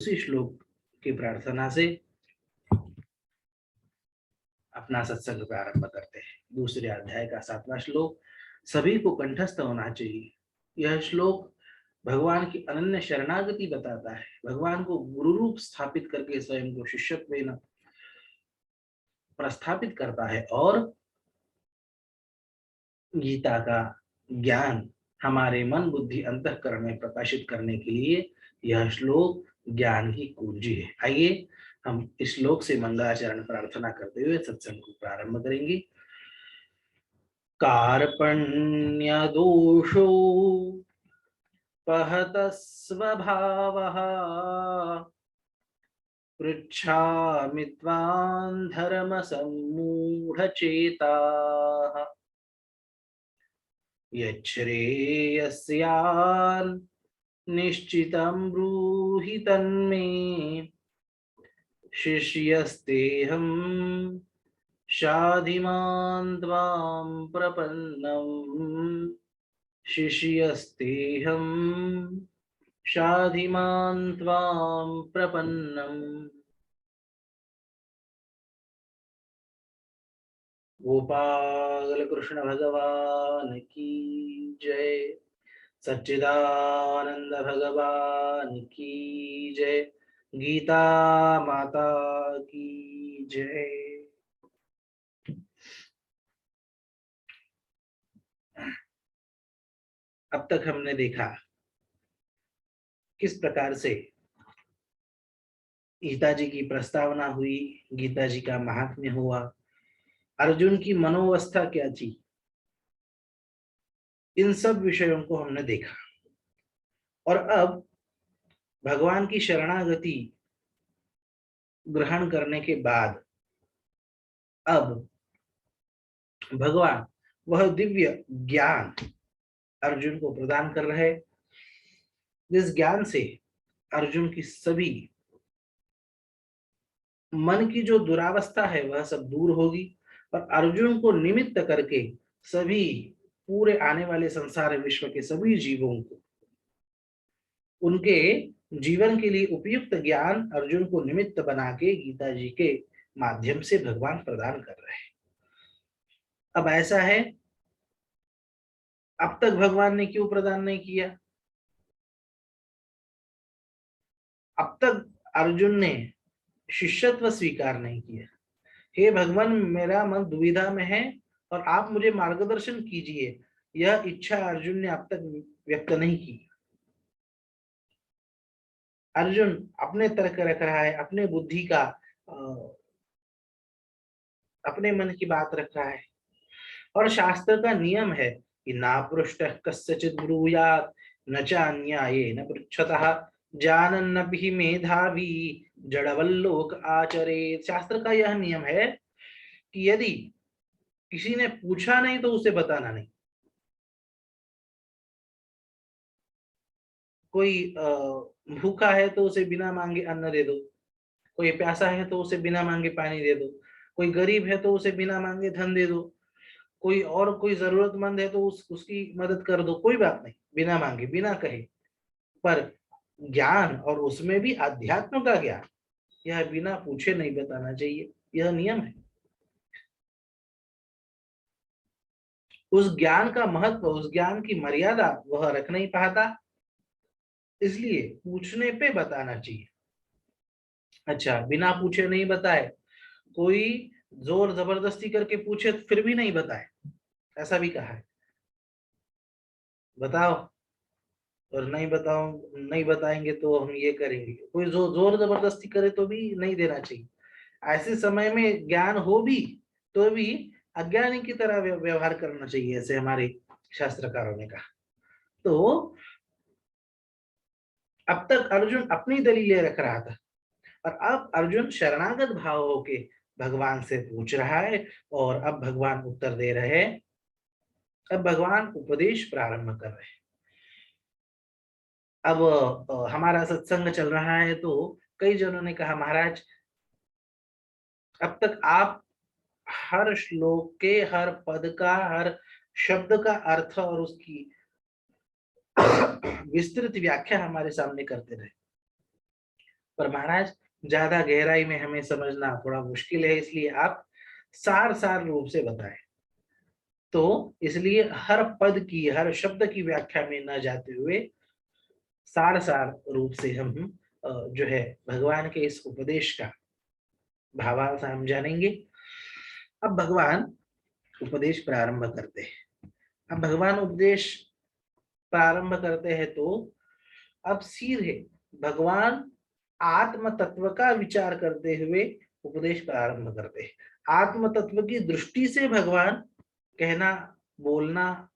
उसी श्लोक की प्रार्थना से अपना सत्संग प्रारंभ करते हैं। दूसरे अध्याय का 7वां श्लोक सभी को कंठस्थ होना चाहिए। यह श्लोक भगवान की अनन्य शरणागति बताता है, भगवान को गुरु रूप स्थापित करके स्वयं को शिष्यत्व में प्रस्थापित करता है और गीता का ज्ञान हमारे मन बुद्धि अंतःकरण में प्रकाशित करने के लिए यह श्लोक ज्ञान की कुंजी है। आइए हम इस श्लोक से मंगलाचरण प्रार्थना करते हुए सत्संग को प्रारंभ करेंगे। कार्पण्य दोषो पहत स्वभावः पृच्छामि त्वां धर्म सम्मूढचेताः यच्छ्रेयस्यान् निश्चितं ब्रूहि तन्मे शिष्यस्तेऽहं शाधिमान् त्वां प्रपन्नम् शिष्यस्तेऽहं शाधिमान् त्वां प्रपन्नम्। गोपाल कृष्ण भगवान की जय, सच्चिदानंद भगवान की जय, गीता माता की जय। अब तक हमने देखा किस प्रकार से गीता जी की प्रस्तावना हुई, गीता जी का महात्म्य हुआ, अर्जुन की मनोवस्था क्या थी, इन सब विषयों को हमने देखा। और अब भगवान की शरणागति ग्रहण करने के बाद अब भगवान वह दिव्य ज्ञान अर्जुन को प्रदान कर रहे, जिस ज्ञान से अर्जुन की सभी मन की जो दुरावस्था है वह सब दूर होगी और अर्जुन को निमित्त करके सभी पूरे आने वाले संसार विश्व के सभी जीवों को उनके जीवन के लिए उपयुक्त ज्ञान अर्जुन को निमित्त बना के गीता जी के माध्यम से भगवान प्रदान कर रहे हैं। अब ऐसा है, अब तक भगवान ने क्यों प्रदान नहीं किया? अब तक अर्जुन ने शिष्यत्व स्वीकार नहीं किया। हे भगवान, मेरा मन दुविधा में है और आप मुझे मार्गदर्शन कीजिए, यह इच्छा अर्जुन ने अब तक व्यक्त नहीं की। अर्जुन अपने तर्क रख रहा है, अपने बुद्धि का अपने मन की बात रख रहा है। और शास्त्र का नियम है कि ना पृष्ठः कस्यचित् ब्रूयात् न चान्यायेन पृच्छतः जानन्नपि मेधावी जडवल्लोक आचरेत्। शास्त्र का यह नियम है कि यदि किसी ने पूछा नहीं तो उसे बताना नहीं। कोई भूखा है तो उसे बिना मांगे अन्न दे दो, कोई प्यासा है तो उसे बिना मांगे पानी दे दो, कोई गरीब है तो उसे बिना मांगे धन दे दो, कोई जरूरतमंद है तो उसकी मदद कर दो, कोई बात नहीं, बिना मांगे बिना कहे। पर ज्ञान, और उसमें भी अध्यात्म का ज्ञान, यह बिना पूछे नहीं बताना चाहिए, यह नियम है। उस ज्ञान का महत्व, उस ज्ञान की मर्यादा वह रख नहीं पाता, इसलिए पूछने पे बताना चाहिए। अच्छा, बिना पूछे नहीं बताए, कोई जोर जबरदस्ती करके पूछे फिर भी नहीं बताए, ऐसा भी कहा है। बताओ, और नहीं बताओ, नहीं बताएंगे तो हम ये करेंगे, कोई जोर जबरदस्ती करे तो भी नहीं देना चाहिए। ऐसे समय में ज्ञान हो भी तो भी अज्ञानी की तरह व्यवहार करना चाहिए, ऐसे हमारे शास्त्रकारों ने कहा। तो अब तक अर्जुन अपनी दलीलें रख रहा था और अब अर्जुन शरणागत भाव होके भगवान से पूछ रहा है और अब भगवान उत्तर दे रहे हैं। अब भगवान उपदेश प्रारंभ कर रहे हैं। अब हमारा सत्संग चल रहा है तो कई जनों ने कहा, महाराज अब तक आप हर श्लोक के हर पद का, हर शब्द का अर्थ और उसकी विस्तृत व्याख्या हमारे सामने करते रहे, पर महाराज ज्यादा गहराई में हमें समझना थोड़ा मुश्किल है, इसलिए आप सार सार रूप से बताएं। तो इसलिए हर पद की, हर शब्द की व्याख्या में न जाते हुए सार सार रूप से हम जो है भगवान के इस उपदेश का भावार्थ हम जानेंगे। अब भगवान उपदेश प्रारंभ करते हैं। अब भगवान उपदेश प्रारंभ करते हैं तो अब सीधे भगवान आत्म तत्व का विचार करते हुए उपदेश प्रारंभ करते हैं। आत्म तत्व की दृष्टि से भगवान कहना, बोलना,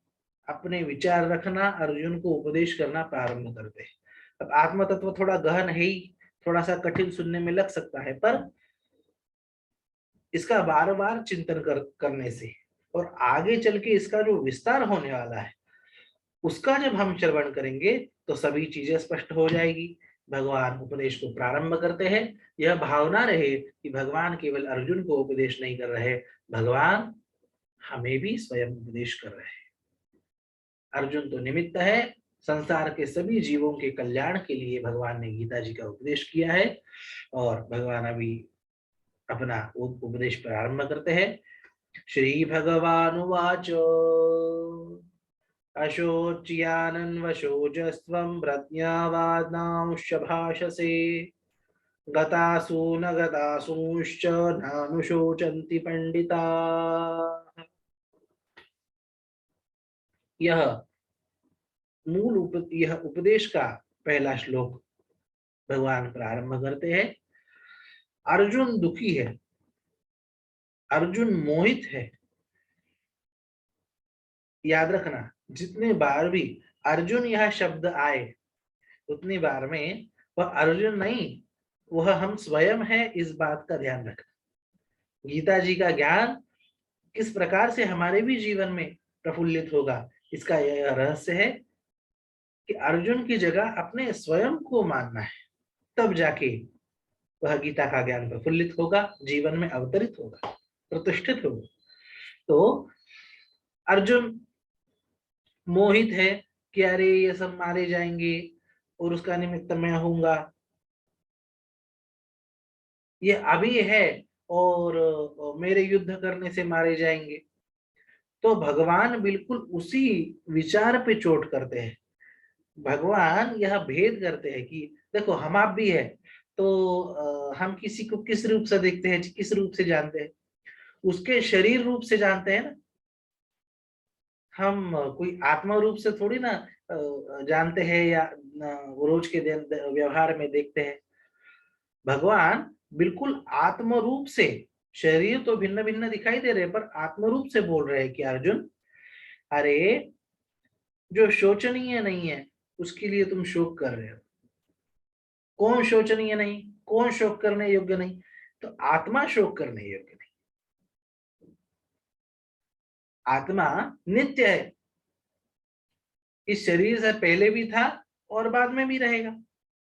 अपने विचार रखना, अर्जुन को उपदेश करना प्रारंभ करते हैं। अब आत्म तत्व थोड़ा गहन है ही, थोड़ा सा कठिन सुनने में लग सकता है, पर इसका बार बार चिंतन करने से और आगे चल के इसका जो विस्तार होने वाला है उसका जब हम श्रवण करेंगे तो सभी चीजें स्पष्ट हो जाएगी। भगवान उपदेश को प्रारंभ करते हैं। यह भावना रहे कि भगवान केवल अर्जुन को उपदेश नहीं कर रहे, भगवान हमें भी स्वयं उपदेश कर रहे हैं। अर्जुन तो निमित्त है, संसार के सभी जीवों के कल्याण के लिए भगवान ने गीता जी का उपदेश किया है। और भगवान अभी अपना उपदेश प्रारंभ करते हैं। श्री भगवानुवाच अशोच्यानन्वशोचस्त्वं प्रज्ञावादांश्च भाषसे गतासु न गतासूंश्च नानुशोचन्ति पंडिताः। यह यह उपदेश का पहला श्लोक भगवान प्रारंभ करते हैं। अर्जुन दुखी है, अर्जुन मोहित है। याद रखना, जितने बार भी अर्जुन यह शब्द आए उतनी बार में वह अर्जुन नहीं, वह हम स्वयं है, इस बात का ध्यान रखना। गीता जी का ज्ञान किस प्रकार से हमारे भी जीवन में प्रफुल्लित होगा, इसका यह रहस्य है कि अर्जुन की जगह अपने स्वयं को मानना है, तब जाके वह गीता का ज्ञान प्रफुल्लित होगा, जीवन में अवतरित होगा, प्रतिष्ठित होगा। तो अर्जुन मोहित है कि अरे ये सब मारे जाएंगे और उसका निमित्त मैं होऊंगा, ये अभी है और मेरे युद्ध करने से मारे जाएंगे। तो भगवान बिल्कुल उसी विचार पे चोट करते हैं। भगवान यह भेद करते हैं कि देखो हम आप भी है, तो हम किसी को किस रूप से देखते हैं, किस रूप से जानते हैं, उसके शरीर रूप से जानते हैं ना। हम कोई आत्मा रूप से थोड़ी ना जानते हैं या रोज के दिन व्यवहार में देखते हैं। भगवान बिल्कुल आत्म रूप से, शरीर तो भिन्न भिन्न दिखाई दे रहे हैं पर आत्म रूप से बोल रहे हैं कि अर्जुन, अरे जो शोचनीय नहीं है उसके लिए तुम शोक कर रहे हो। कौन शोचनीय नहीं, कौन शोक करने योग्य नहीं? तो आत्मा शोक करने योग्य नहीं। आत्मा नित्य है, इस शरीर से पहले भी था और बाद में भी रहेगा,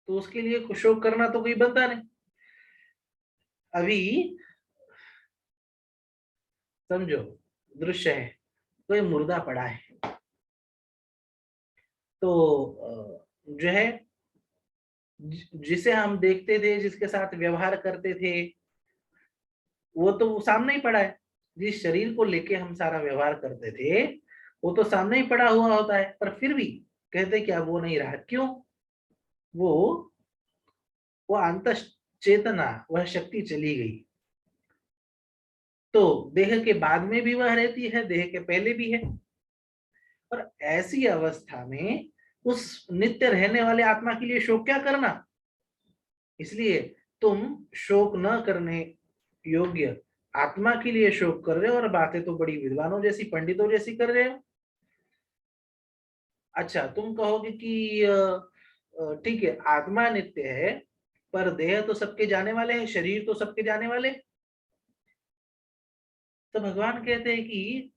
तो उसके लिए शोक करना तो कोई बनता नहीं। अभी समझो, दृश्य है, कोई मुर्दा पड़ा है, तो जो है जिसे हम देखते थे, जिसके साथ व्यवहार करते थे, वो तो सामने ही पड़ा है। जिस शरीर को लेके हम सारा व्यवहार करते थे वो तो सामने ही पड़ा हुआ होता है, पर फिर भी कहते क्या वो नहीं रहा, क्यों? वो वो अंत चेतना, वह शक्ति चली गई। तो देह के बाद में भी वह रहती है, देह के पहले भी है। और ऐसी अवस्था में उस नित्य रहने वाले आत्मा के लिए शोक क्या करना? इसलिए तुम शोक न करने योग्य आत्मा के लिए शोक कर रहे हो और बातें तो बड़ी विद्वानों जैसी, पंडितों जैसी कर रहे हो। अच्छा, तुम कहोगे कि ठीक है आत्मा नित्य है पर देह तो सबके जाने वाले हैं, शरीर तो सबके जाने वाले। तो भगवान कहते हैं कि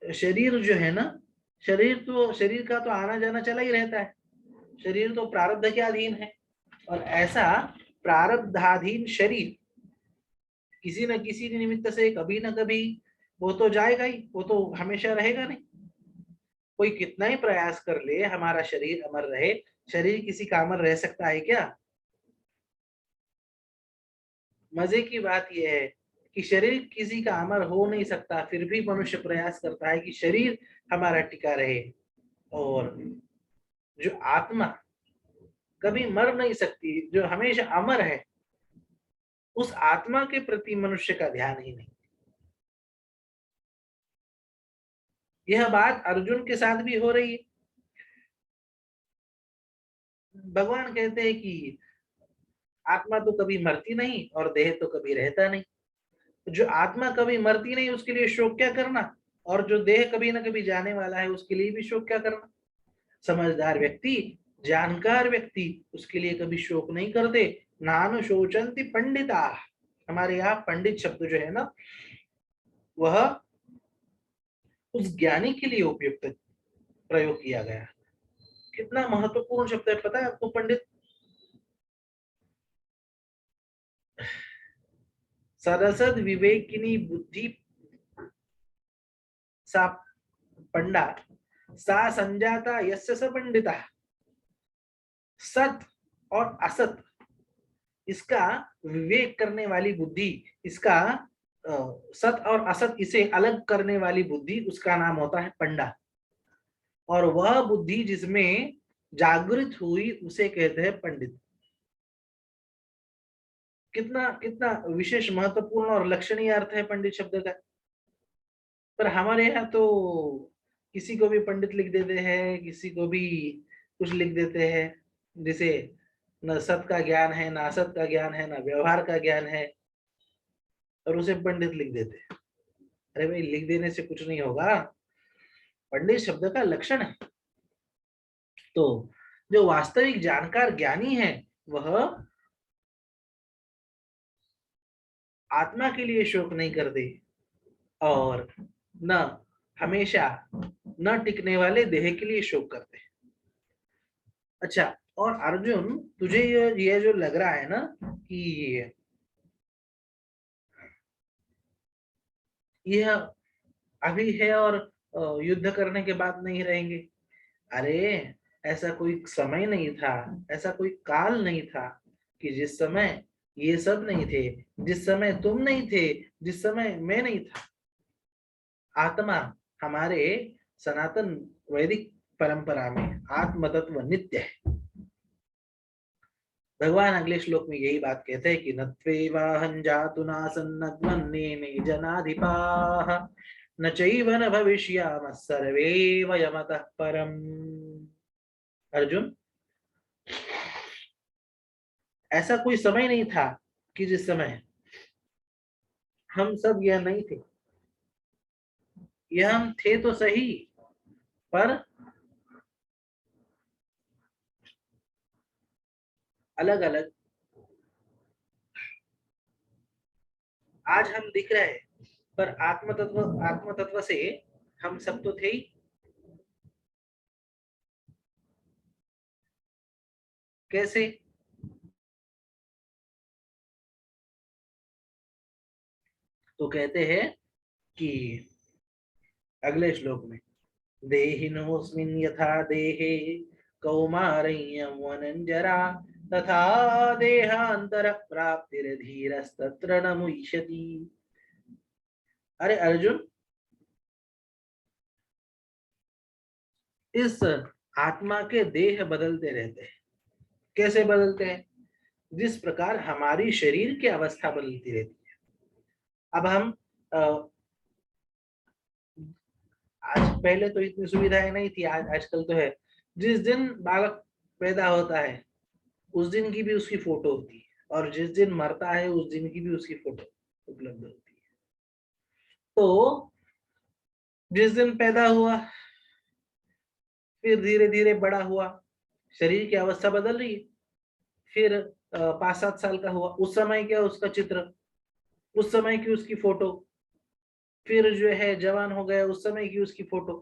शरीर जो है ना, शरीर का तो आना जाना चला ही रहता है। शरीर तो प्रारब्ध के अधीन है और ऐसा प्रारब्धाधीन शरीर किसी न किसी निमित्त से कभी न कभी वो तो जाएगा ही, वो तो हमेशा रहेगा नहीं। कोई कितना ही प्रयास कर ले हमारा शरीर अमर रहे, शरीर किसी का अमर रह सकता है क्या? मजे की बात यह है कि शरीर किसी का अमर हो नहीं सकता, फिर भी मनुष्य प्रयास करता है कि शरीर हमारा टिका रहे। और जो आत्मा कभी मर नहीं सकती, जो हमेशा अमर है, उस आत्मा के प्रति मनुष्य का ध्यान ही नहीं। यह बात अर्जुन के साथ भी हो रही है। भगवान कहते हैं कि आत्मा तो कभी मरती नहीं और देह तो कभी रहता नहीं। जो आत्मा कभी मरती नहीं उसके लिए शोक क्या करना, और जो देह कभी ना कभी जाने वाला है उसके लिए भी शोक क्या करना। समझदार व्यक्ति, जानकार व्यक्ति उसके लिए कभी शोक नहीं करते। नानु शोचंति पंडिता। हमारे यहाँ पंडित शब्द जो है ना, वह उस ज्ञानी के लिए उपयुक्त प्रयोग किया गया। कितना महत्वपूर्ण शब्द है पता है आपको पंडित। सरसद विवेकिनी बुद्धि सा पंडा सा संजाता यस्य स पंडिता। सत और असत, इसका विवेक करने वाली बुद्धि, इसका सत और असत इसे अलग करने वाली बुद्धि, उसका नाम होता है पंडा। और वह बुद्धि जिसमें जागृत हुई उसे कहते हैं पंडित। कितना कितना विशेष, महत्वपूर्ण और लक्षणीय अर्थ है पंडित शब्द का। पर हमारे यहाँ तो किसी को भी पंडित लिख देते हैं, किसी को भी कुछ लिख देते हैं, जिसे न सत का ज्ञान है, ना असत का ज्ञान है, ना व्यवहार का ज्ञान है, और उसे पंडित लिख देते हैं। अरे भाई, लिख देने से कुछ नहीं होगा, पंडित शब्द का लक्षण है। तो जो वास्तविक जानकार ज्ञानी है, वह आत्मा के लिए शोक नहीं करते और न हमेशा न टिकने वाले देह के लिए शोक करते हैं। अच्छा, और अर्जुन, तुझे ये जो लग रहा है ना कि यह अभी है और युद्ध करने के बाद नहीं रहेंगे। अरे, ऐसा कोई समय नहीं था, ऐसा कोई काल नहीं था कि जिस समय ये सब नहीं थे, जिस समय तुम नहीं थे, जिस समय मैं नहीं था। आत्मा हमारे सनातन वैदिक परंपरा में आत्म तत्व नित्य है। भगवान अगले श्लोक में यही बात कहते हैं कि नत्वेवाहं जातु नासन्नद्वन्नेमे जनाधिपाः न चैव न भविष्यामः सर्वे वयमतः परम्। अर्जुन, ऐसा कोई समय नहीं था कि जिस समय हम सब यह नहीं थे। यह हम थे तो सही, पर अलग अलग। आज हम दिख रहे हैं, पर आत्म तत्व से हम सब तो थे ही। कैसे? तो कहते हैं कि अगले श्लोक में, देहिनोऽस्मिन् यथा देहे कौमारय्यौवनञ्जरा तथा देहांतर प्राप्तिर्धीरस्तत्र न मुह्यति। अरे अर्जुन, इस आत्मा के देह बदलते रहते हैं। कैसे बदलते हैं? जिस प्रकार हमारी शरीर की अवस्था बदलती रहती है। अब हम आज, पहले तो इतनी सुविधाएं नहीं थी, आजकल तो है। जिस दिन बालक पैदा होता है उस दिन की भी उसकी फोटो होती है, और जिस दिन मरता है उस दिन की भी उसकी फोटो उपलब्ध होती है। तो जिस दिन पैदा हुआ, फिर धीरे धीरे बड़ा हुआ, शरीर की अवस्था बदल रही है। फिर 5-7 साल का हुआ, उस समय क्या उसका चित्र, उस समय की उसकी फोटो। फिर जो है जवान हो गया, उस समय की उसकी फोटो।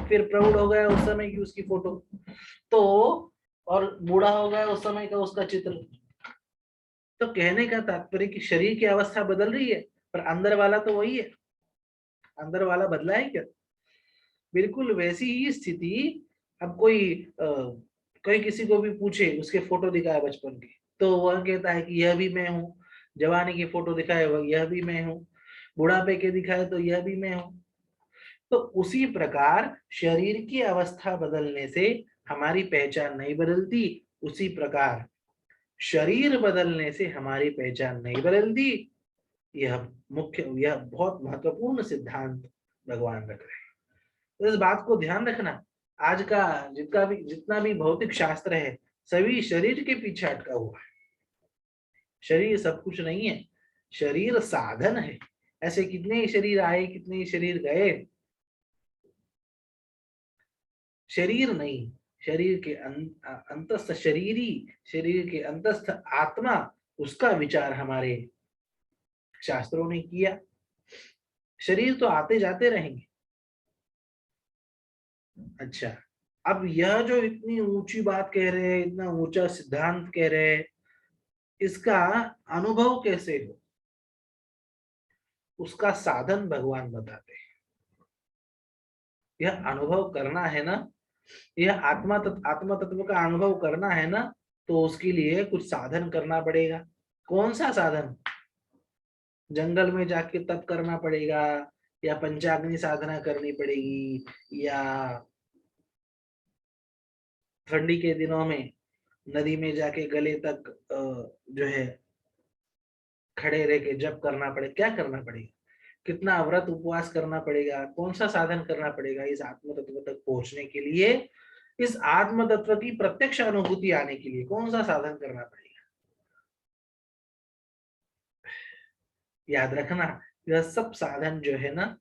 फिर प्रौढ़ हो गया, उस समय की उसकी फोटो। तो और बूढ़ा हो गया, उस समय का उसका चित्र। तो कहने का तात्पर्य कि शरीर की अवस्था बदल रही है, पर अंदर वाला तो वही है। अंदर वाला बदला है क्या? बिल्कुल वैसी ही स्थिति। अब कोई किसी को भी पूछे, उसके फोटो दिखाए बचपन के, तो वह कहता है कि यह भी मैं हूँ। जवानी की फोटो दिखाए वो यह भी मैं हूँ, बुढ़ापे के दिखाए तो यह भी मैं हूँ। तो उसी प्रकार शरीर की अवस्था बदलने से हमारी पहचान नहीं बदलती, उसी प्रकार शरीर बदलने से हमारी पहचान नहीं बदलती। यह बहुत महत्वपूर्ण सिद्धांत भगवान रख रहे हैं। तो इस बात को ध्यान रखना। आज का जितना भी भौतिक शास्त्र है, सभी शरीर के पीछे अटका हुआ है। शरीर सब कुछ नहीं है, शरीर साधन है। ऐसे कितने ही शरीर आए, कितने ही शरीर गए, शरीर नहीं, शरीर के अंतस्थ शरीरी, शरीर के अंतस्थ आत्मा, उसका विचार हमारे शास्त्रों ने किया। शरीर तो आते जाते रहेंगे। अच्छा, अब यह जो इतनी ऊंची बात कह रहे हैं, इतना ऊंचा सिद्धांत कह रहे हैं, इसका अनुभव कैसे हो, उसका साधन भगवान बताते हैं। यह अनुभव करना है ना, यह आत्मा तत्व का अनुभव करना है ना, तो उसके लिए कुछ साधन करना पड़ेगा। कौन सा साधन? जंगल में जाके तप करना पड़ेगा, या पंचाग्नि साधना करनी पड़ेगी, या ठंडी के दिनों में नदी में जाके गले तक जो है खड़े रह के जप करना पड़े? क्या करना पड़ेगा? कितना व्रत उपवास करना पड़ेगा? कौन सा साधन करना पड़ेगा इस आत्म तत्व तक पहुंचने के लिए? इस आत्म तत्व की प्रत्यक्ष अनुभूति आने के लिए कौन सा साधन करना पड़ेगा? याद रखना, यह सब साधन जो है ना,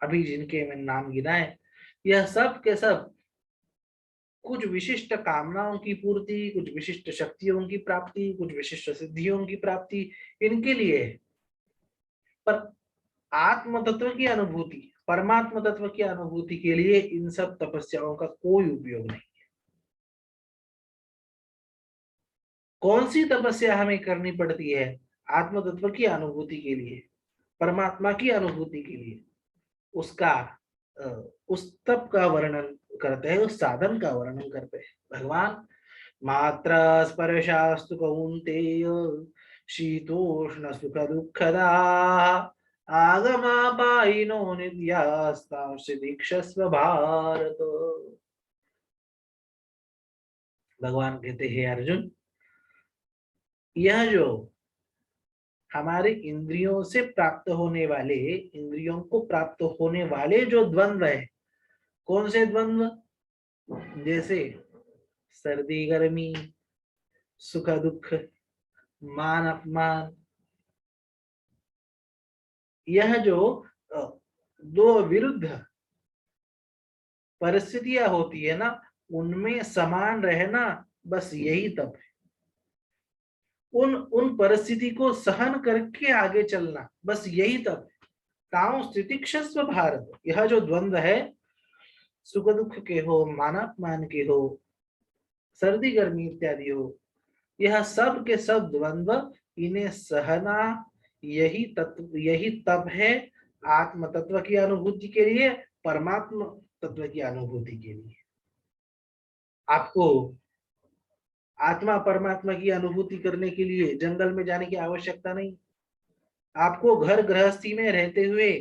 अभी जिनके मैंने नाम गिनाए, यह सब के सब कुछ विशिष्ट कामनाओं की पूर्ति, कुछ विशिष्ट शक्तियों की प्राप्ति, कुछ विशिष्ट सिद्धियों की प्राप्ति, इनके लिए है। पर आत्म तत्व की अनुभूति, परमात्म तत्व की अनुभूति के लिए इन सब तपस्याओं का कोई उपयोग नहीं। कौन सी तपस्या हमें करनी पड़ती है? आत्म तत्व की अनुभूति के लिए, परमात्मा की अनुभूति के लिए। उसका उस तप का वर्णन करते हैं, उस साधन का वर्णन करते हैं भगवान। मात्र स्पर्शास्तु कौन्तेय शीतोष्ण सुख दुःखदा आगमापायिनो नित्यास्तांसि दीक्षस्व भारत। भगवान कहते हैं अर्जुन, यह जो हमारे इंद्रियों से प्राप्त होने वाले, इंद्रियों को प्राप्त होने वाले जो द्वंद्व है, कौन से द्वंद्व? जैसे सर्दी गर्मी, सुख दुख, मान अपमान, यह जो दो विरुद्ध परिस्थितियां होती है ना, उनमें समान रहना, बस यही तप है। उन परिस्थिति को सहन करके आगे चलना, बस यही तप है। ताओ स्थितिक्षस्व भारत, यह जो द्वंद्व है, सुख दुख के हो, मानापमान के हो, सर्दी गर्मी इत्यादि हो, यह सब के सब द्वंद्व, इन्हें सहना, यही तप है आत्म तत्व की अनुभूति के लिए, परमात्मा तत्व की अनुभूति के लिए। आपको आत्मा परमात्मा की अनुभूति करने के लिए जंगल में जाने की आवश्यकता नहीं। आपको घर गृहस्थी में रहते हुए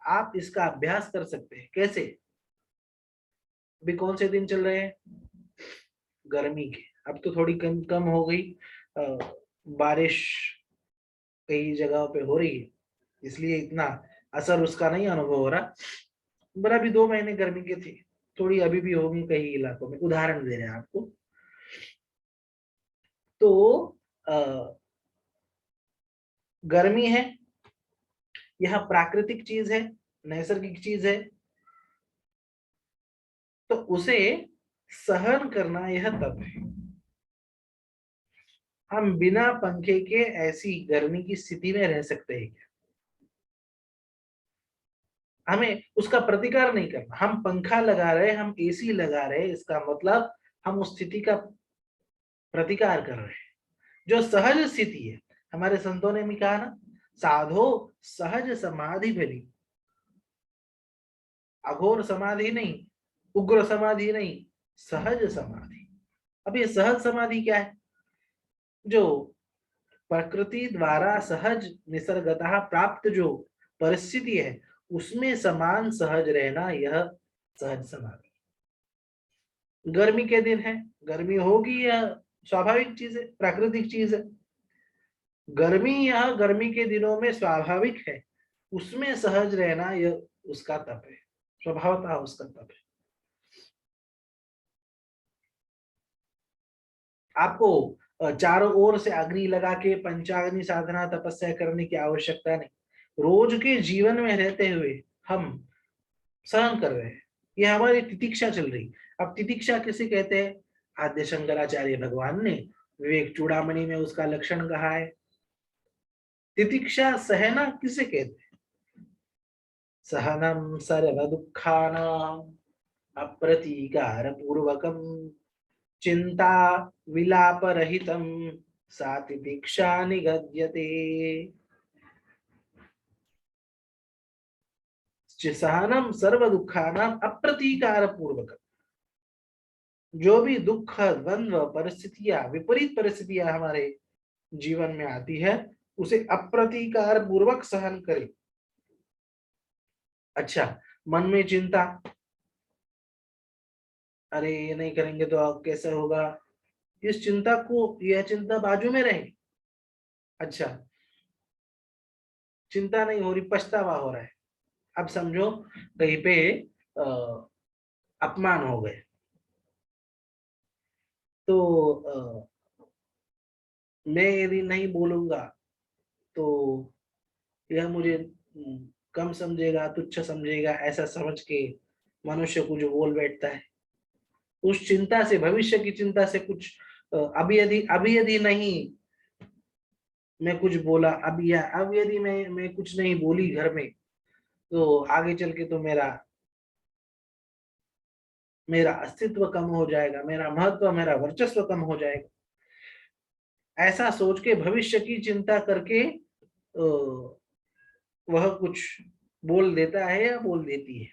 आप इसका अभ्यास कर सकते हैं। कैसे? अभी कौन से दिन चल रहे हैं? गर्मी के। अब तो थोड़ी कम कम हो गई, बारिश कई जगहों पे हो रही है, इसलिए इतना असर उसका नहीं अनुभव हो रहा। पर अभी 2 महीने गर्मी के थे, थोड़ी अभी भी होगी कई इलाकों में। उदाहरण दे रहे हैं आपको। तो गर्मी है, यह प्राकृतिक चीज है, नैसर्गिक चीज है, तो उसे सहन करना यह तप है। हम बिना पंखे के ऐसी गर्मी की स्थिति में रह सकते हैं क्या? हमें उसका प्रतिकार नहीं करना। हम पंखा लगा रहे, हम एसी लगा रहे, इसका मतलब हम उस स्थिति का प्रतिकार कर रहे हैं, जो सहज स्थिति है। हमारे संतों ने भी कहा ना, साधो सहज समाधि भली। अघोर समाधि नहीं, उग्र समाधि नहीं, सहज समाधि। अब ये सहज समाधि क्या है? जो प्रकृति द्वारा सहज निसर्गतः प्राप्त जो परिस्थिति है उसमें समान सहज रहना यह सहज समाधि। गर्मी के दिन है, गर्मी होगी, यह स्वाभाविक चीज है, प्राकृतिक चीज है। गर्मी यह गर्मी के दिनों में स्वाभाविक है, उसमें सहज रहना यह उसका तप है, स्वभावतः उसका तप है। आपको चारों ओर से अग्नि लगा के पंचाग्नि साधना तपस्या करने की आवश्यकता नहीं। रोज के जीवन में रहते हुए हम सहन कर रहे हैं, यह हमारी तितिक्षा चल रही। अब तितिक्षा किसे कहते हैं? आद्य शंकराचार्य भगवान ने विवेक चूड़ामणि में उसका लक्षण कहा है। तितिक्षा सहना किसे कहते हैं? सहनम सर्व दुखानाम अप्रतीकार पूर्वकम चिंता विलाप रहितम सा तितिक्षा निगद्यते। सहनम सर्व दुखानाम अप्रतीकार पूर्वक, जो भी दुख द्वंद्व परिस्थितियां विपरीत परिस्थितियां हमारे जीवन में आती है उसे अप्रतीकार पूर्वक सहन करें। अच्छा, मन में चिंता, अरे ये नहीं करेंगे तो अब कैसे होगा, इस चिंता को, यह चिंता बाजू में रहे। अच्छा, चिंता नहीं हो रही, पछतावा हो रहा है। अब समझो कहीं पे अपमान हो गए तो मैं यदि नहीं बोलूंगा तो यह मुझे कम समझेगा, तुच्छ समझेगा, ऐसा समझ के मनुष्य कुछ बोल बैठता है। उस चिंता से, भविष्य की चिंता से कुछ अभी यदि नहीं मैं कुछ बोला, अब यदि मैं कुछ नहीं बोली घर में तो आगे चल के तो मेरा अस्तित्व कम हो जाएगा, मेरा महत्व, मेरा वर्चस्व कम हो जाएगा। ऐसा सोच के भविष्य की चिंता करके वह कुछ बोल देता है या बोल देती है।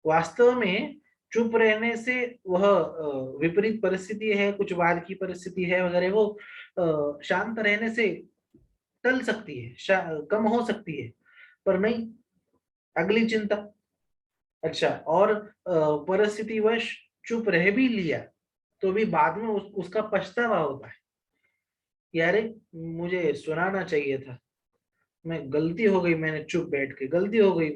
वास्तव में चुप रहने से वह विपरीत परिस्थिति है, कुछ वाद की परिस्थिति है वगैरह, वो शांत रहने से टल सकती है, कम हो सकती है, पर नहीं, अगली चिंता। अच्छा, और परिस्थितिवश चुप रह भी लिया तो भी बाद में उसका पछतावा होता है, यारे मुझे सुनाना चाहिए था, मैं गलती हो गई, मैंने चुप बैठ के गलती हो गई,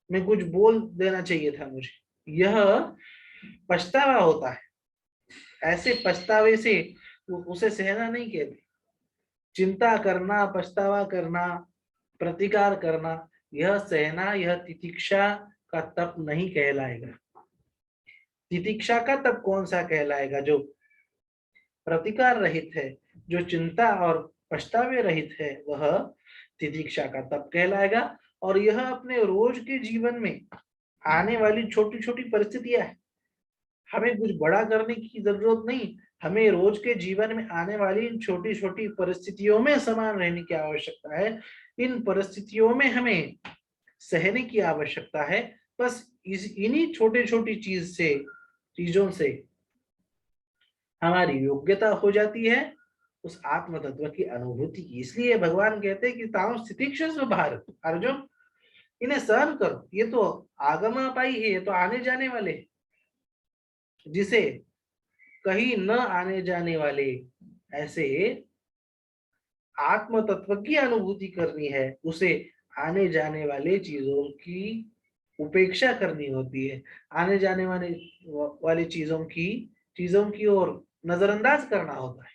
मैं कुछ बोल देना चाहिए था मुझे, यह पछतावा होता है। ऐसे पछतावे से उसे सहना नहीं कहते। चिंता करना, पछतावा करना, प्रतिकार करना, यह सहना, यह तितिक्षा का तप नहीं कहलाएगा। तितिक्षा का तप कौन सा कहलाएगा? जो प्रतिकार रहित है, जो चिंता और पछतावे रहित है, वह तितिक्षा का तप कहलाएगा। और यह अपने रोज के जीवन में आने वाली छोटी छोटी परिस्थितियां है, हमें कुछ बड़ा करने की जरूरत नहीं, हमें रोज के जीवन में आने वाली छोटी छोटी परिस्थितियों में समान रहने की आवश्यकता है। इन परिस्थितियों में हमें सहने की आवश्यकता है। बस इन्हीं छोटे छोटी चीजों से हमारी योग्यता हो जाती है उस आत्म तत्व की अनुभूति की। इसलिए भगवान कहते हैं कि ताओ स्थितिक्षस्व भारत, अर्जुन इन्हें सहन करो, ये तो आगमनापाई है, ये तो आने जाने वाले, जिसे कहीं न आने जाने वाले ऐसे आत्म तत्व की अनुभूति करनी है, उसे आने जाने वाले चीजों की उपेक्षा करनी होती है, आने जाने वाली चीजों की ओर नजरअंदाज करना होता है।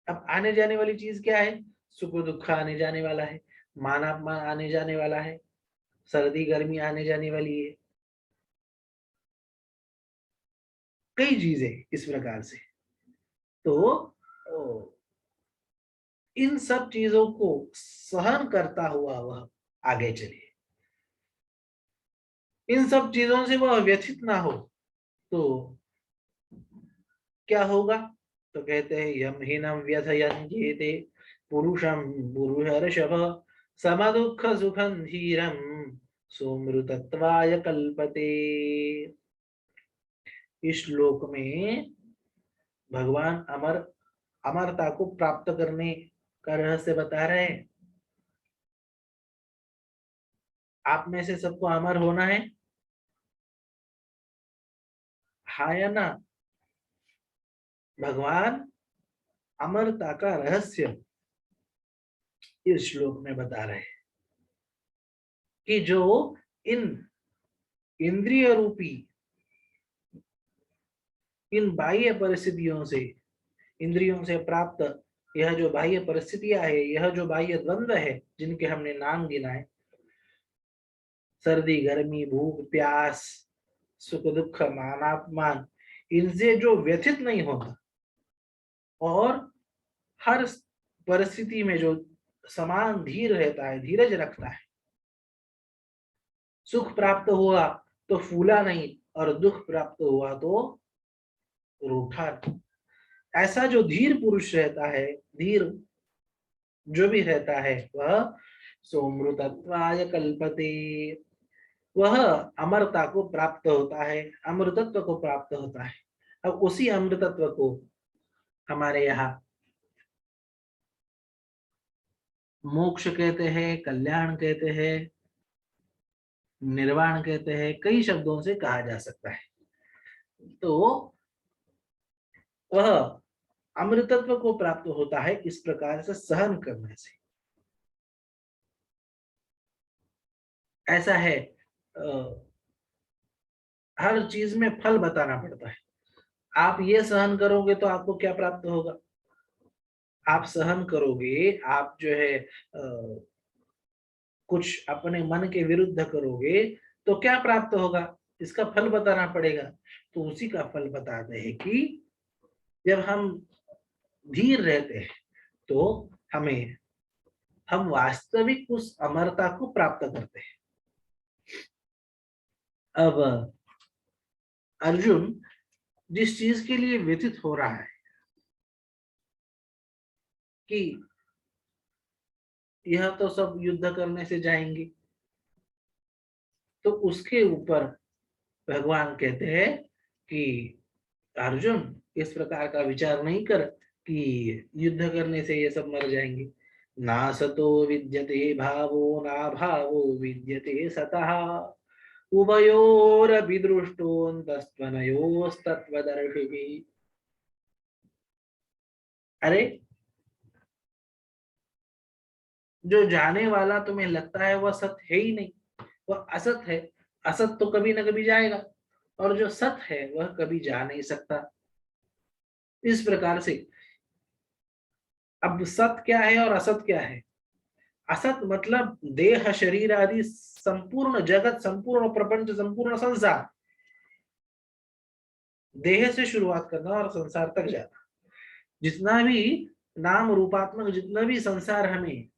अब आने जाने वाली चीज क्या है? सुख दुख आने जाने वाला है, मान अपमान आने जाने वाला है, सर्दी गर्मी आने जाने वाली है, कई चीजें इस प्रकार से। तो इन सब चीजों को सहन करता हुआ वह आगे चले, इन सब चीजों से वह व्यथित ना हो, तो क्या होगा? तो कहते हैं यम हीनम व्यथयन्त्येते पुरुषम पुरुषर्षभ समदुःख सुखं धीरम सुमृतत्वाय कल्पते। इस श्लोक में भगवान अमरता को प्राप्त करने का रहस्य बता रहे हैं। आप में से सबको अमर होना है, हाँ या ना? भगवान अमरता का रहस्य इस श्लोक में बता रहे हैं कि जो इन इंद्रिय रूपी इन बाह्य परिस्थितियों से, इंद्रियों से प्राप्त यह जो बाह्य परिस्थितियां है, यह जो बाह्य द्वंद्व है, जिनके हमने नाम गिनाए, सर्दी गर्मी भूख प्यास सुख दुख मान अपमान, इनसे जो व्यथित नहीं होता और हर परिस्थिति में जो समान धीर रहता है, धीरज रखता है, सुख प्राप्त हुआ तो फूला नहीं और दुख प्राप्त हुआ तो रूठा नहीं। ऐसा जो धीर पुरुष रहता है, धीर जो भी रहता है, वह सोमृतत्वाय कल्पते, वह अमरता को प्राप्त होता है, अमृतत्व को प्राप्त होता है। अब उसी अमृतत्व को हमारे यहाँ मोक्ष कहते हैं, कल्याण कहते हैं, निर्वाण कहते हैं, कई शब्दों से कहा जा सकता है। तो वह अमृतत्व को प्राप्त होता है इस प्रकार से सहन करने से। ऐसा है, हर चीज में फल बताना पड़ता है। आप ये सहन करोगे तो आपको क्या प्राप्त होगा, आप सहन करोगे, आप जो है कुछ अपने मन के विरुद्ध करोगे तो क्या प्राप्त होगा, इसका फल बताना पड़ेगा। तो उसी का फल बताते हैं कि जब हम धीर रहते हैं तो हम वास्तविक उस अमरता को प्राप्त करते हैं। अब अर्जुन जिस चीज के लिए व्यथित हो रहा है कि यह तो सब युद्ध करने से जाएंगे, तो उसके ऊपर भगवान कहते हैं कि अर्जुन इस प्रकार का विचार नहीं कर कि युद्ध करने से ये सब मर जाएंगे। ना सतो विद्यते भावो ना भावो विद्यते सतः उभयोरपि दृष्टोऽन्तस्त्वनयोस्तत्त्वदर्शिभिः। अरे, जो जाने वाला तुम्हें लगता है वह सत्य है ही नहीं, वह असत है। असत तो कभी ना कभी जाएगा और जो सत्य है वह कभी जा नहीं सकता। इस प्रकार से अब सत्य क्या है और असत क्या है? असत मतलब देह शरीर आदि संपूर्ण जगत, संपूर्ण प्रपंच, संपूर्ण संसार, देह से शुरुआत करना और संसार तक जाना। जितना भी नाम रूपात्मक जितना भी संसार हमें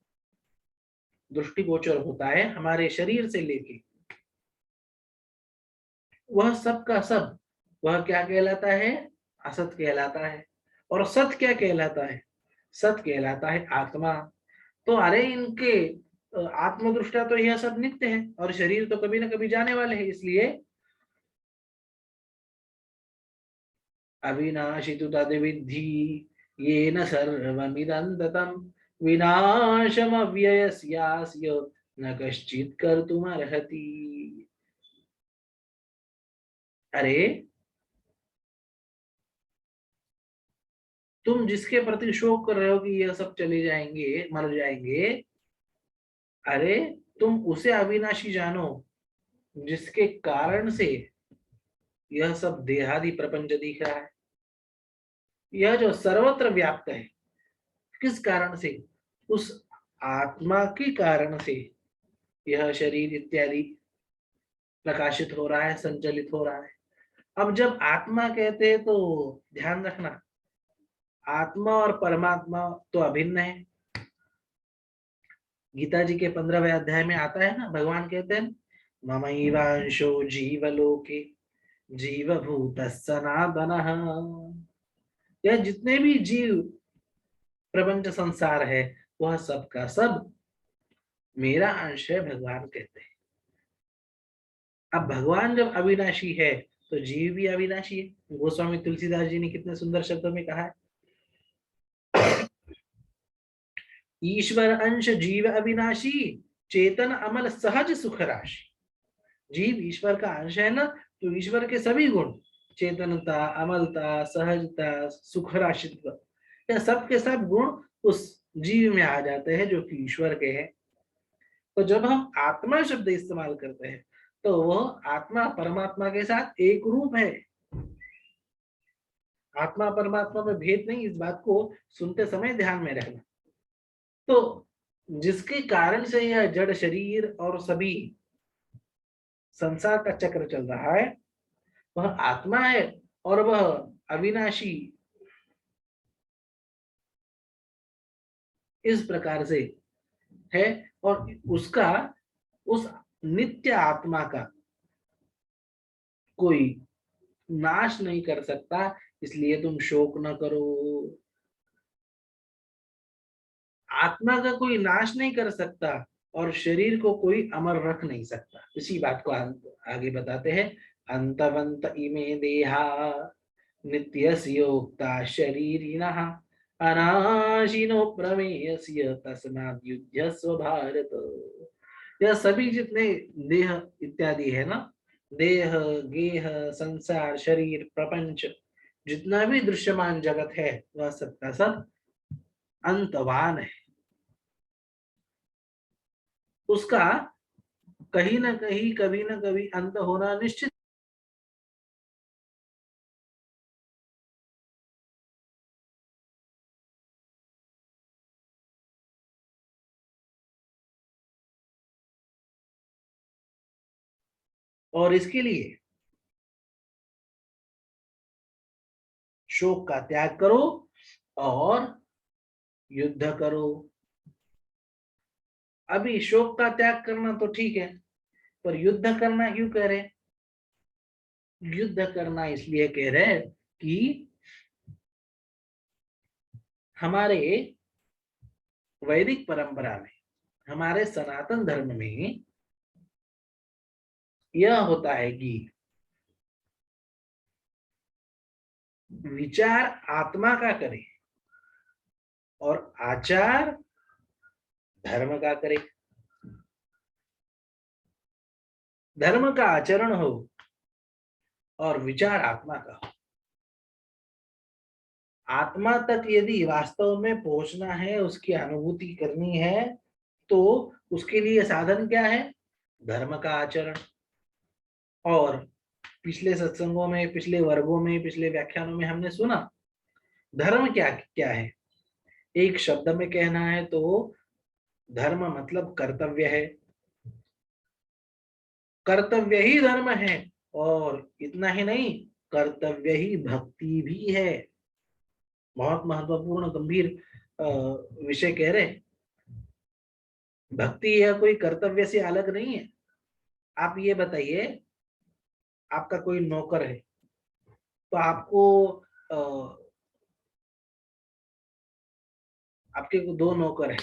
दृष्टिगोचर होता है, हमारे शरीर से लेके, वह सब का सब वह क्या कहलाता है? असत कहलाता है। और सत क्या कहलाता है? सत कहलाता है आत्मा। तो अरे इनके आत्मदृष्टा तो यह सब नित्य है और शरीर तो कभी ना कभी जाने वाले हैं, इसलिए अविनाशी तु तद्विद्धि येन सर्वमिदं ततं विनाशमव्ययस्यास्य न कश्चित् कर्तुमर्हति। अरे, तुम जिसके प्रति शोक कर रहे हो कि यह सब चले जाएंगे, मर जाएंगे, अरे तुम उसे अविनाशी जानो जिसके कारण से यह सब देहादि प्रपंच दिख रहा है। यह जो सर्वत्र व्याप्त है, किस कारण से? उस आत्मा के कारण से यह शरीर इत्यादि प्रकाशित हो रहा है, संचलित हो रहा है। अब जब आत्मा कहते हैं तो ध्यान रखना, आत्मा और परमात्मा तो अभिन्न है। गीता जी के 15वें अध्याय में आता है ना, भगवान कहते हैं ममैवांशो जीवलोके जीवभूतः सनातनः। यह जितने भी जीव प्रपंच संसार है वह सब का सब मेरा अंश है, भगवान कहते हैं। अब भगवान जब अविनाशी है तो जीव भी अविनाशी है। गोस्वामी तुलसीदास जी ने कितने सुंदर शब्दों में कहा है, ईश्वर अंश जीव अविनाशी, चेतन अमल सहज सुख राशि। जीव ईश्वर का अंश है ना, तो ईश्वर के सभी गुण, चेतनता, अमलता, सहजता, सुख राशित्व, यह सब के सब गुण उस जीव में आ जाते हैं जो कि ईश्वर के हैं। तो जब हम आत्मा शब्द इस्तेमाल करते हैं तो वह आत्मा परमात्मा के साथ एक रूप है। आत्मा परमात्मा में भेद नहीं, इस बात को सुनते समय ध्यान में रखना। तो जिसके कारण से यह जड़ शरीर और सभी संसार का चक्र चल रहा है वह आत्मा है, और वह अविनाशी इस प्रकार से है, और उसका, उस नित्य आत्मा का कोई नाश नहीं कर सकता, इसलिए तुम शोक न करो। आत्मा का कोई नाश नहीं कर सकता और शरीर को कोई अमर रख नहीं सकता। इसी बात को आगे बताते हैं, अंतवंत इमे देहा नित्यस्योक्ता शरीरिणः अनाशिनो प्रमेयस्य तस्माद् युध्यस्व भारत। यह सभी जितने देह इत्यादि है ना, देह, गेह, संसार, शरीर, प्रपंच, जितना भी दृश्यमान जगत है वह सबका सब अंतवान है। उसका कहीं ना कहीं कभी ना कभी अंत होना निश्चित। और इसके लिए शोक का त्याग करो और युद्ध करो। अभी शोक का त्याग करना तो ठीक है, पर युद्ध करना क्यों कह रहे? युद्ध करना इसलिए कह रहे कि हमारे वैदिक परंपरा में, हमारे सनातन धर्म में यह होता है कि विचार आत्मा का करे और आचार धर्म का करे। धर्म का आचरण हो और विचार आत्मा का हो। आत्मा तक यदि वास्तव में पहुंचना है, उसकी अनुभूति करनी है, तो उसके लिए साधन क्या है? धर्म का आचरण। और पिछले सत्संगों में, पिछले वर्गों में, पिछले व्याख्यानों में हमने सुना धर्म क्या क्या है। एक शब्द में कहना है तो धर्म मतलब कर्तव्य है, कर्तव्य ही धर्म है। और इतना ही नहीं, कर्तव्य ही भक्ति भी है। बहुत महत्वपूर्ण गंभीर विषय कह रहे। भक्ति यह कोई कर्तव्य से अलग नहीं है। आप ये बताइए, आपका कोई नौकर है तो आपको आपके दो नौकर है।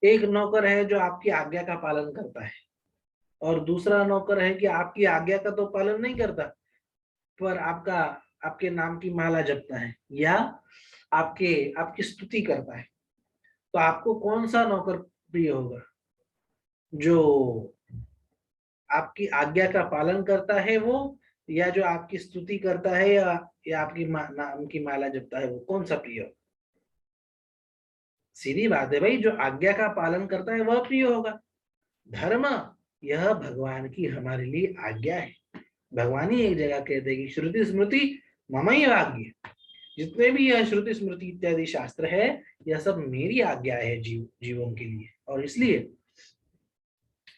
एक नौकर है जो आपकी आज्ञा का पालन करता है और दूसरा नौकर है कि आपकी आज्ञा का तो पालन नहीं करता, पर आपके नाम की माला जपता है या आपकी स्तुति करता है। तो आपको कौन सा नौकर प्रिय होगा? जो आपकी आज्ञा का पालन करता है वो, या जो आपकी स्तुति करता है या आपकी नाम की माला जपता है, वो कौन सा प्रिय होगा? सीधी बात है भाई, जो आज्ञा का पालन करता है वह प्रिय होगा। धर्म यह भगवान की हमारे लिए आज्ञा है। भगवान ही एक जगह कहते हैं कि श्रुति स्मृति ममई आज्ञा। जितने भी यह श्रुति स्मृति इत्यादि शास्त्र है, यह सब मेरी आज्ञा है जीवों के लिए, और इसलिए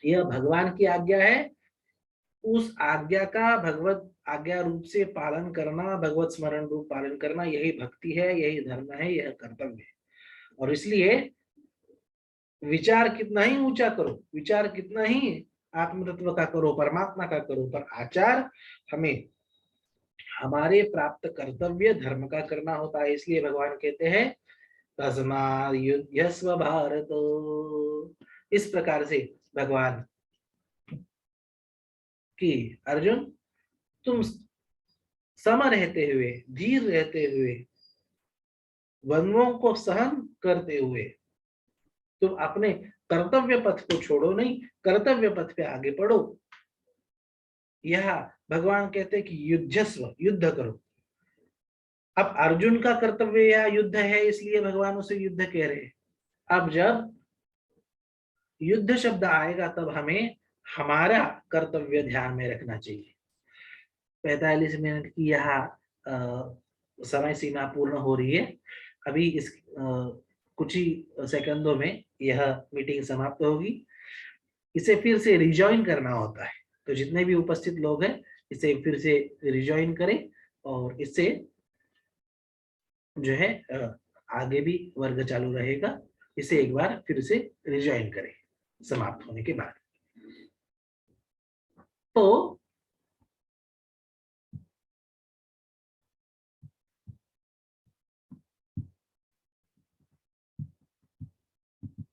यह भगवान की आज्ञा है। उस आज्ञा का भगवत आज्ञा रूप से पालन करना, भगवत स्मरण रूप पालन करना, यही भक्ति है, यही धर्म है, यह कर्तव्य है। और इसलिए विचार कितना ही ऊंचा करो, विचार कितना ही आत्म तत्व का करो, परमात्मा का करो, पर आचार हमें हमारे प्राप्त कर्तव्य धर्म का करना होता है। इसलिए भगवान कहते हैं तस्मात् युध्यस्व भारत। इस प्रकार से भगवान कि अर्जुन तुम सम रहते हुए, धीर रहते हुए, द्वंद्वों को सहन करते हुए तुम अपने कर्तव्य पथ को छोड़ो नहीं, कर्तव्य पथ पे आगे बढ़ो। यह भगवान कहते हैं कि युद्धस्व, युद्ध करो। अब अर्जुन का कर्तव्य या युद्ध है, इसलिए भगवान उसे युद्ध कह रहे हैं। अब जब युद्ध शब्द आएगा तब हमें हमारा कर्तव्य ध्यान में रखना चाहिए। 45 मिनट की यह समय सीमा पूर्ण हो रही है। अभी इस कुछ ही सेकंडों में यह मीटिंग समाप्त होगी। इसे फिर से रिजॉइन करना होता है, तो जितने भी उपस्थित लोग हैं इसे फिर से रिजॉइन करें और इससे जो है आगे भी वर्ग चालू रहेगा। इसे एक बार फिर से रिजॉइन करें समाप्त होने के बाद। तो